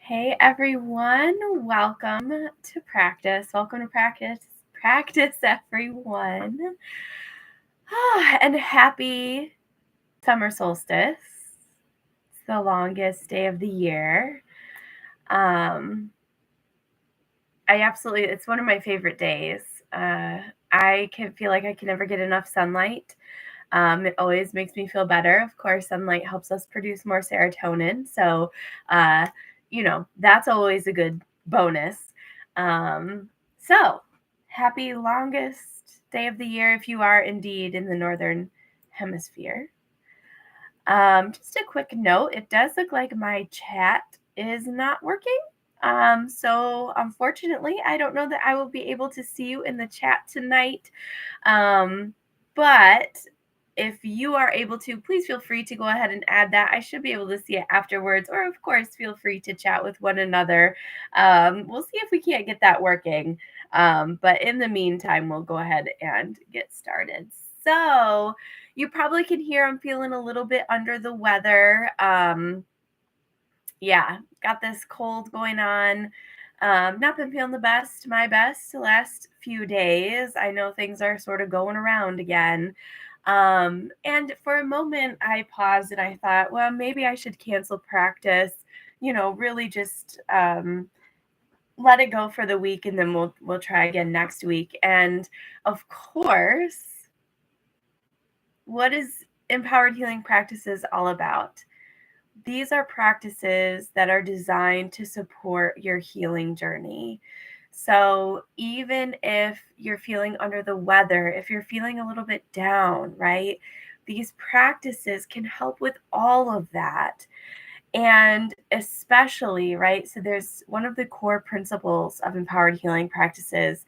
Hey everyone, welcome to practice. Welcome to practice everyone. And happy summer solstice. It's the longest day of the year. It's one of my favorite days. I can feel like I can never get enough sunlight. It always makes me feel better. Of course, sunlight helps us produce more serotonin. So, uh, that's always a good bonus. So, happy longest day of the year if you are indeed in the northern hemisphere. Just a quick note, it does look like my chat is not working. So unfortunately, I don't know that I will be able to see you in the chat tonight. But if you are able to, please feel free to go ahead and add that. I should be able to see it afterwards, or of course, feel free to chat with one another. We'll see if we can't get that working. But in the meantime, we'll go ahead and get started. So you probably can hear I'm feeling a little bit under the weather. Yeah, got this cold going on. Not been feeling my best the last few days. I know things are sort of going around again. And for a moment, I paused and I thought, well, maybe I should cancel practice, really just let it go for the week and then we'll try again next week. And of course, what is empowered healing practices all about? These are practices that are designed to support your healing journey. So even if you're feeling under the weather, if you're feeling a little bit down, right? These practices can help with all of that. And especially, right? So there's one of the core principles of empowered healing practices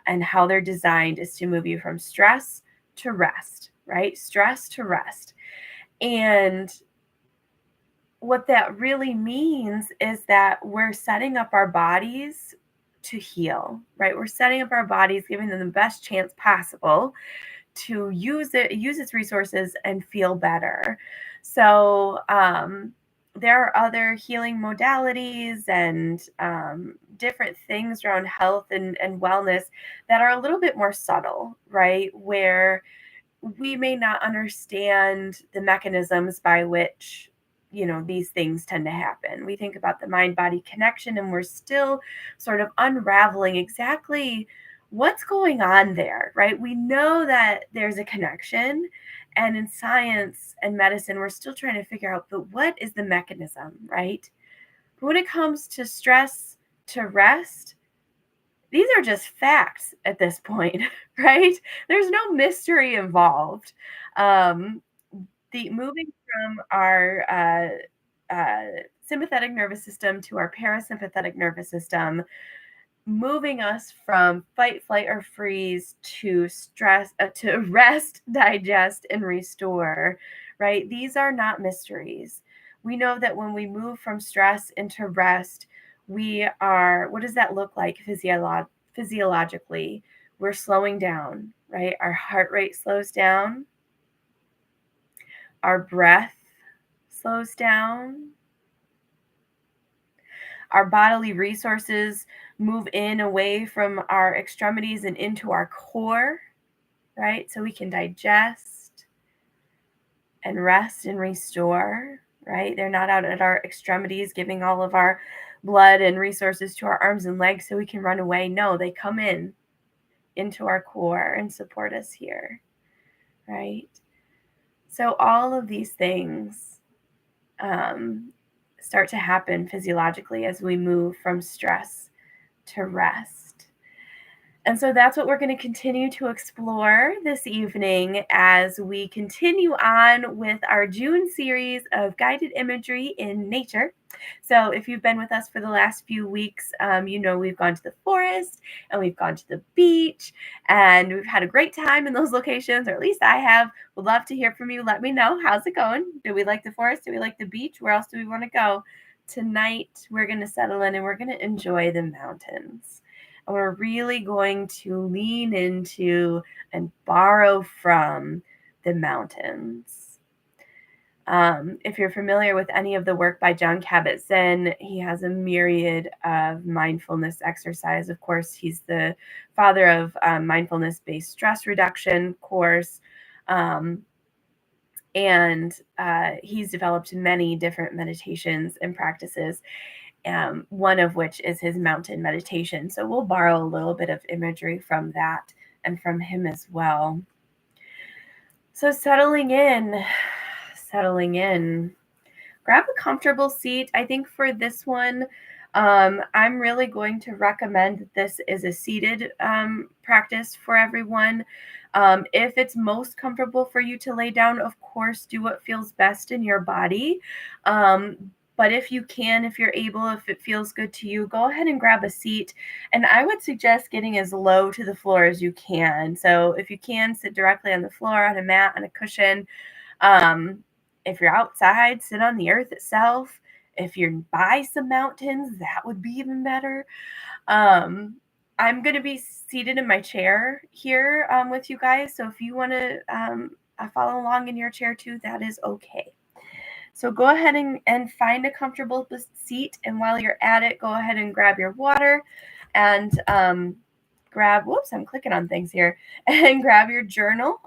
and how they're designed is to move you from stress to rest, right? Stress to rest. And what that really means is that we're setting up our bodies to heal, right? We're setting up our bodies, giving them the best chance possible to use its resources and feel better. So there are other healing modalities and different things around health and wellness that are a little bit more subtle, right? Where we may not understand the mechanisms by which these things tend to happen. We think about the mind body connection and we're still sort of unraveling exactly what's going on there, right? We know that there's a connection, and in science and medicine we're still trying to figure out, but what is the mechanism, right? But when it comes to stress to rest, these are just facts at this point, right? There's no mystery involved. Um, the moving from our sympathetic nervous system to our parasympathetic nervous system, moving us from fight, flight, or freeze to to rest, digest, and restore, right? These are not mysteries. We know that when we move from stress into rest, what does that look like physiologically? We're slowing down, right? Our heart rate slows down. Our breath slows down. Our bodily resources move in away from our extremities and into our core, right? So we can digest and rest and restore, right? They're not out at our extremities giving all of our blood and resources to our arms and legs so we can run away. No, they come in into our core and support us here, right? So all of these things start to happen physiologically as we move from stress to rest. And so that's what we're going to continue to explore this evening as we continue on with our June series of guided imagery in nature. So if you've been with us for the last few weeks, we've gone to the forest and we've gone to the beach and we've had a great time in those locations, or at least I have. Would love to hear from you. Let me know. How's it going? Do we like the forest? Do we like the beach? Where else do we want to go? Tonight, we're going to settle in and we're going to enjoy the mountains. And we're really going to lean into and borrow from the mountains. If you're familiar with any of the work by John Kabat-Zinn, he has a myriad of mindfulness exercise. Of course, he's the father of mindfulness-based stress reduction course. And he's developed many different meditations and practices, one of which is his mountain meditation. So we'll borrow a little bit of imagery from that and from him as well. So settling in. Grab a comfortable seat. I think for this one, I'm really going to recommend that this is a seated practice for everyone. If it's most comfortable for you to lay down, of course, do what feels best in your body. But if you can, if you're able, if it feels good to you, go ahead and grab a seat. And I would suggest getting as low to the floor as you can. So if you can, sit directly on the floor, on a mat, on a cushion. If you're outside, sit on the earth itself. If you're by some mountains, that would be even better. I'm going to be seated in my chair here with you guys. So if you want to follow along in your chair too, that is okay. So go ahead and find a comfortable seat. And while you're at it, go ahead and grab your water and whoops, I'm clicking on things here, and grab your journal.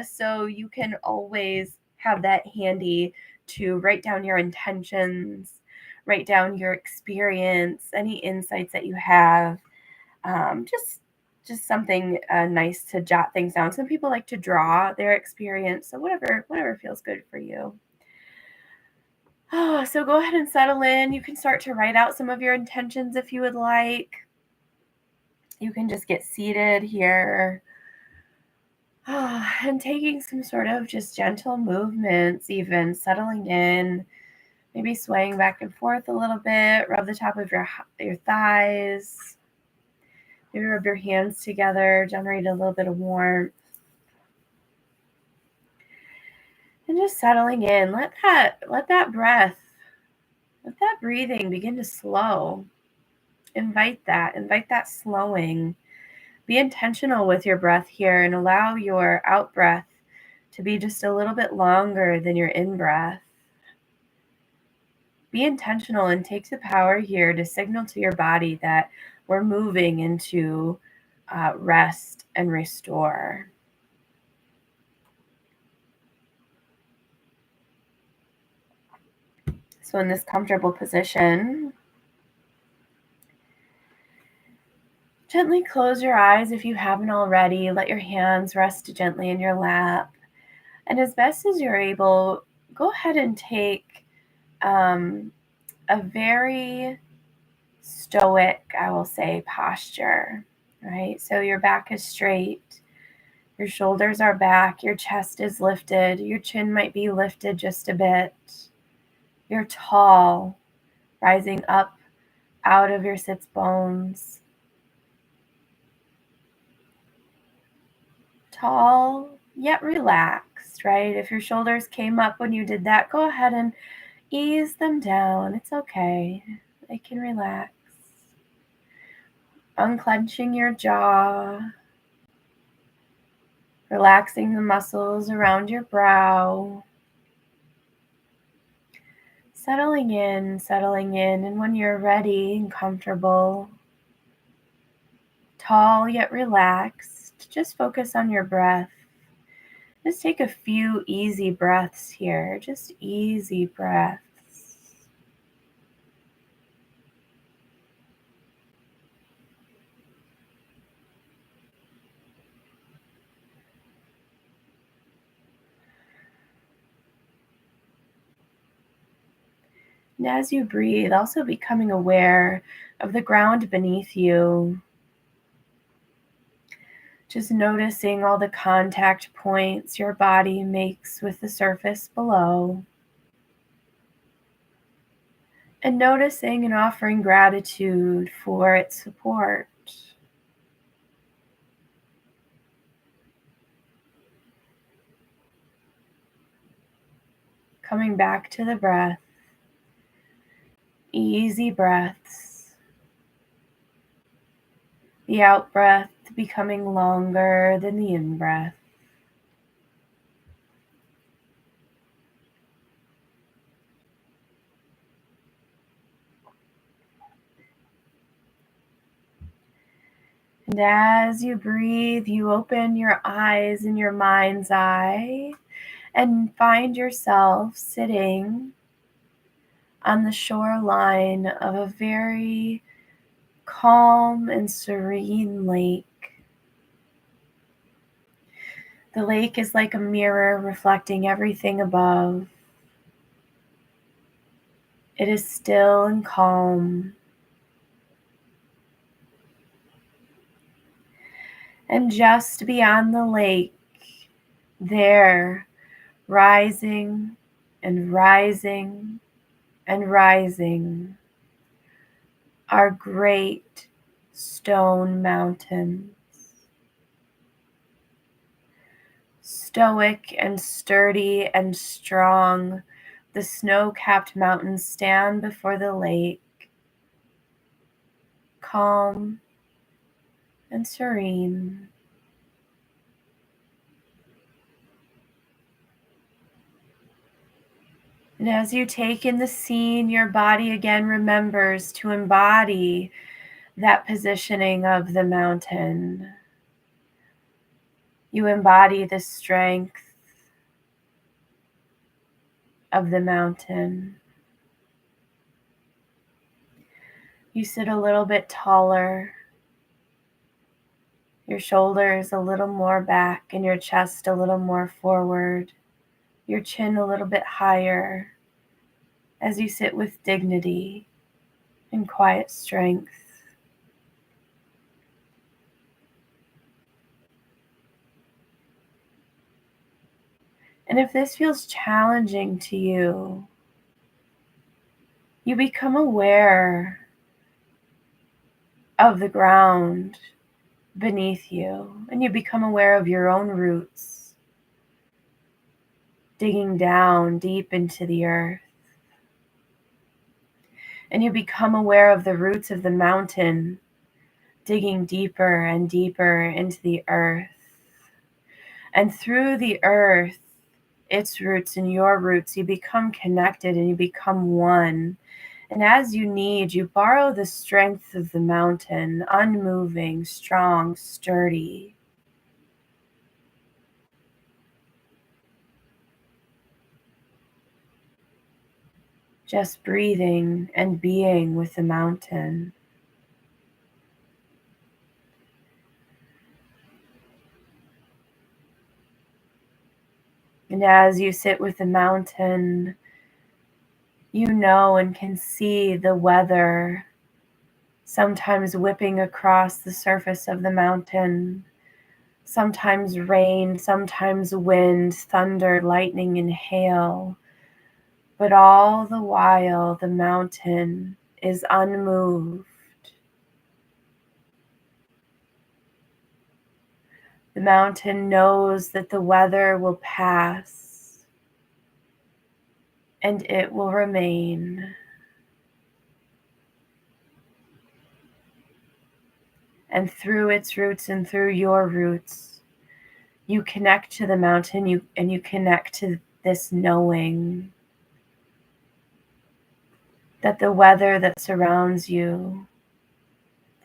So you can always have that handy to write down your intentions, write down your experience, any insights that you have. Just something nice to jot things down. Some people like to draw their experience, so whatever feels good for you. So go ahead and settle in. You can start to write out some of your intentions if you would like. You can just get seated here. And taking some sort of just gentle movements, even settling in, maybe swaying back and forth a little bit. Rub the top of your thighs. Maybe rub your hands together, generate a little bit of warmth. And just settling in. Let that breath, let that breathing begin to slow. Invite that slowing. Be intentional with your breath here and allow your out breath to be just a little bit longer than your in breath. Be intentional and take the power here to signal to your body that we're moving into rest and restore. So in this comfortable position, gently close your eyes if you haven't already. Let your hands rest gently in your lap. And as best as you're able, go ahead and take a very stoic, I will say, posture, right? So your back is straight, your shoulders are back, your chest is lifted, your chin might be lifted just a bit. You're tall, rising up out of your sits bones. Tall, yet relaxed, right? If your shoulders came up when you did that, go ahead and ease them down. It's okay. They can relax. Unclenching your jaw. Relaxing the muscles around your brow. Settling in, and when you're ready and comfortable, tall yet relaxed, just focus on your breath. Just take a few easy breaths here, just easy breaths. And as you breathe, also becoming aware of the ground beneath you. Just noticing all the contact points your body makes with the surface below. And noticing and offering gratitude for its support. Coming back to the breath. Easy breaths. The out breath becoming longer than the in breath. And as you breathe, you open your eyes in your mind's eye and find yourself sitting on the shoreline of a very calm and serene lake. The lake is like a mirror reflecting everything above. It is still and calm. And just beyond the lake, there, rising and rising and rising, are great stone mountains. Stoic and sturdy and strong, the snow-capped mountains stand before the lake, calm and serene. And as you take in the scene, your body again remembers to embody that positioning of the mountain. You embody the strength of the mountain. You sit a little bit taller, your shoulders a little more back and your chest a little more forward, your chin a little bit higher as you sit with dignity and quiet strength. And if this feels challenging to you, you become aware of the ground beneath you, and you become aware of your own roots, digging down deep into the earth. And you become aware of the roots of the mountain, digging deeper and deeper into the earth. And through the earth, its roots and your roots, you become connected and you become one. And as you need, you borrow the strength of the mountain, unmoving, strong, sturdy. Just breathing and being with the mountain. And as you sit with the mountain, you know and can see the weather sometimes whipping across the surface of the mountain, sometimes rain, sometimes wind, thunder, lightning, and hail. But all the while, the mountain is unmoved. The mountain knows that the weather will pass and it will remain. And through its roots and through your roots, you connect to the mountain and you connect to this knowing that the weather that surrounds you,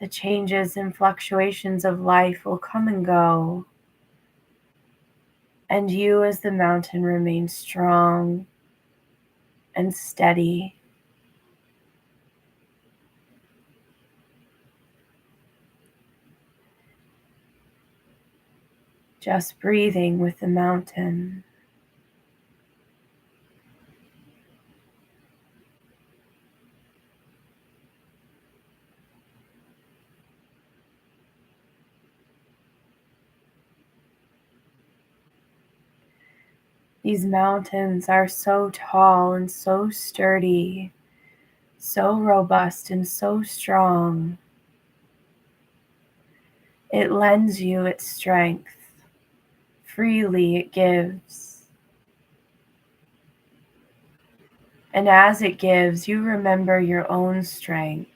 the changes and fluctuations of life will come and go. And you as the mountain remain strong and steady. Just breathing with the mountain. These mountains are so tall and so sturdy, so robust and so strong. It lends you its strength. Freely it gives. And as it gives, you remember your own strength.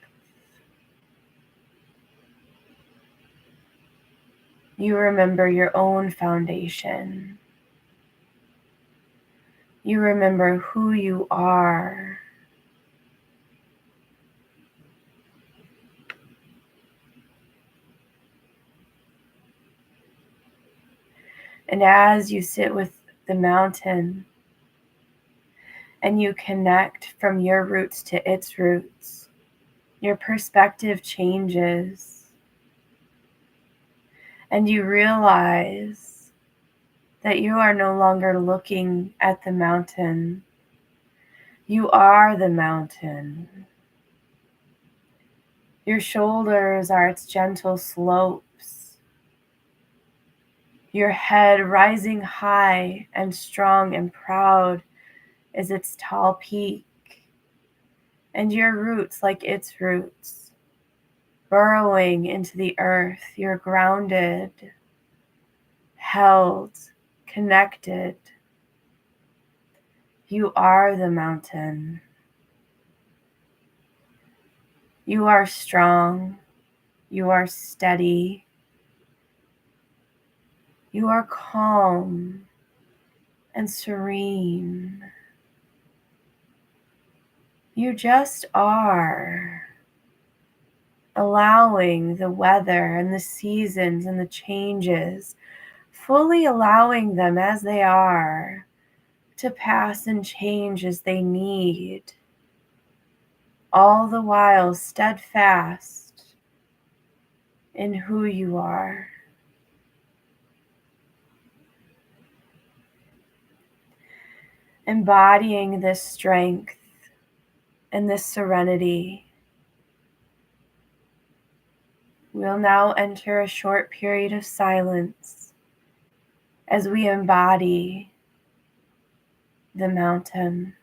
You remember your own foundation. You remember who you are. And as you sit with the mountain and you connect from your roots to its roots, your perspective changes and you realize that you are no longer looking at the mountain. You are the mountain. Your shoulders are its gentle slopes. Your head rising high and strong and proud is its tall peak. And your roots like its roots, burrowing into the earth. You're grounded, held, connected. You are the mountain. You are strong. You are steady. You are calm and serene. You just are, allowing the weather and the seasons and the changes, fully allowing them as they are to pass and change as they need, all the while steadfast in who you are. Embodying this strength and this serenity, we'll now enter a short period of silence as we embody the mountain.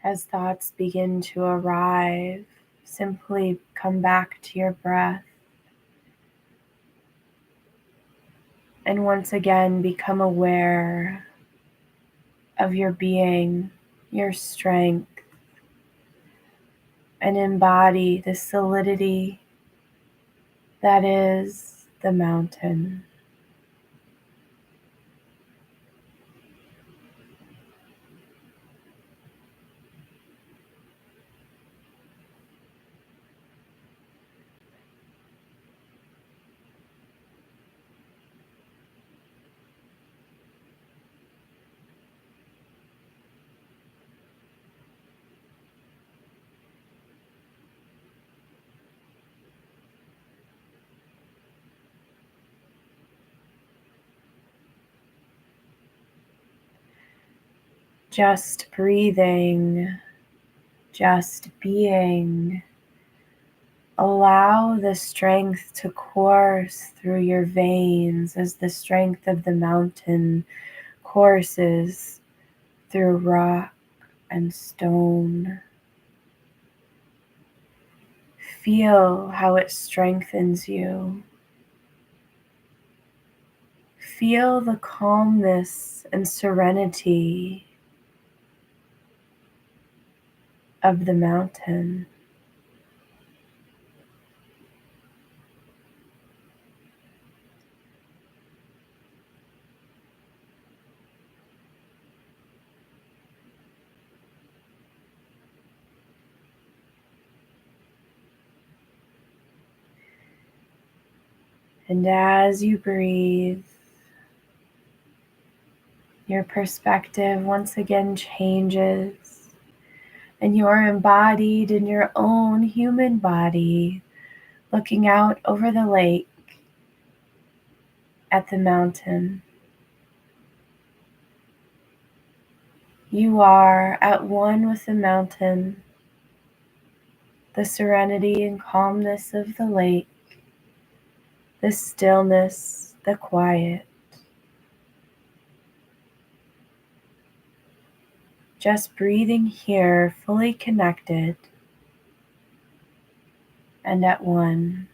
As thoughts begin to arrive, simply come back to your breath and once again become aware of your being, your strength, and embody the solidity that is the mountain. Just breathing, just being. Allow the strength to course through your veins as the strength of the mountain courses through rock and stone. Feel how it strengthens you. Feel the calmness and serenity of the mountain. And as you breathe, your perspective once again changes, and you're embodied in your own human body, looking out over the lake at the mountain. You are at one with the mountain, the serenity and calmness of the lake, the stillness, the quiet. Just breathing here, fully connected and at one.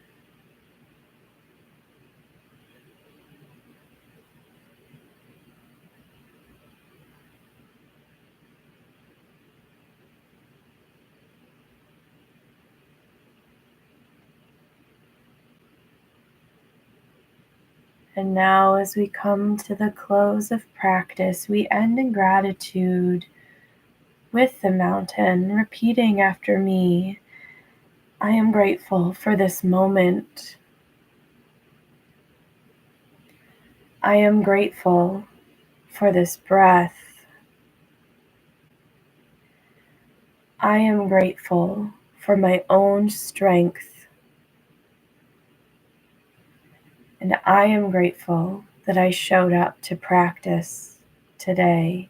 And now, as we come to the close of practice, we end in gratitude with the mountain, repeating after me, I am grateful for this moment. I am grateful for this breath. I am grateful for my own strength. And I am grateful that I showed up to practice today.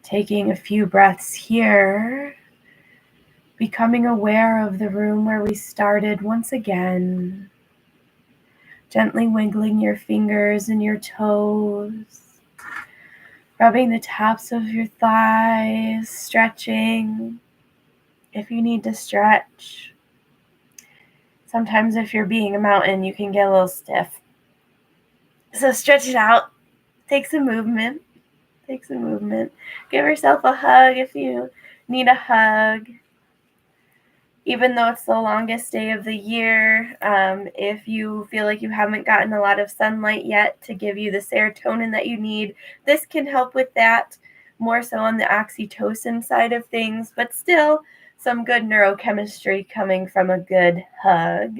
Taking a few breaths here, becoming aware of the room where we started once again. Gently wiggling your fingers and your toes, rubbing the tops of your thighs, stretching if you need to stretch. Sometimes if you're being a mountain, you can get a little stiff. So stretch it out. Take some movement. Give yourself a hug if you need a hug. Even though it's the longest day of the year, if you feel like you haven't gotten a lot of sunlight yet to give you the serotonin that you need, this can help with that, more so on the oxytocin side of things, but still some good neurochemistry coming from a good hug.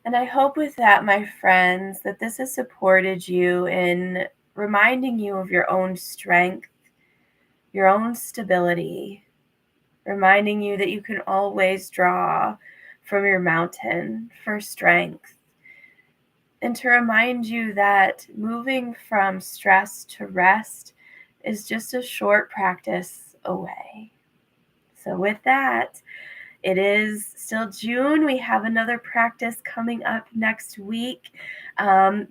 And I hope with that, my friends, that this has supported you in reminding you of your own strength, your own stability, reminding you that you can always draw from your mountain for strength, and to remind you that moving from stress to rest is just a short practice away. So with that, it is still June. We have another practice coming up next week.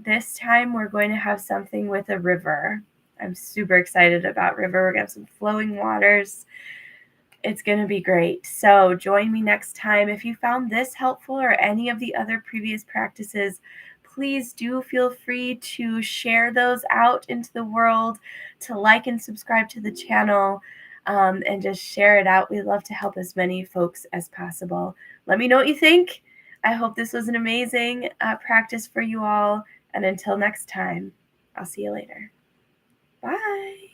This time we're going to have something with a river. I'm super excited about river. We're going to have some flowing waters. It's going to be great. So join me next time. If you found this helpful or any of the other previous practices, please do feel free to share those out into the world, to like and subscribe to the channel, and just share it out. We love to help as many folks as possible. Let me know what you think. I hope this was an amazing practice for you all. And until next time, I'll see you later. Bye.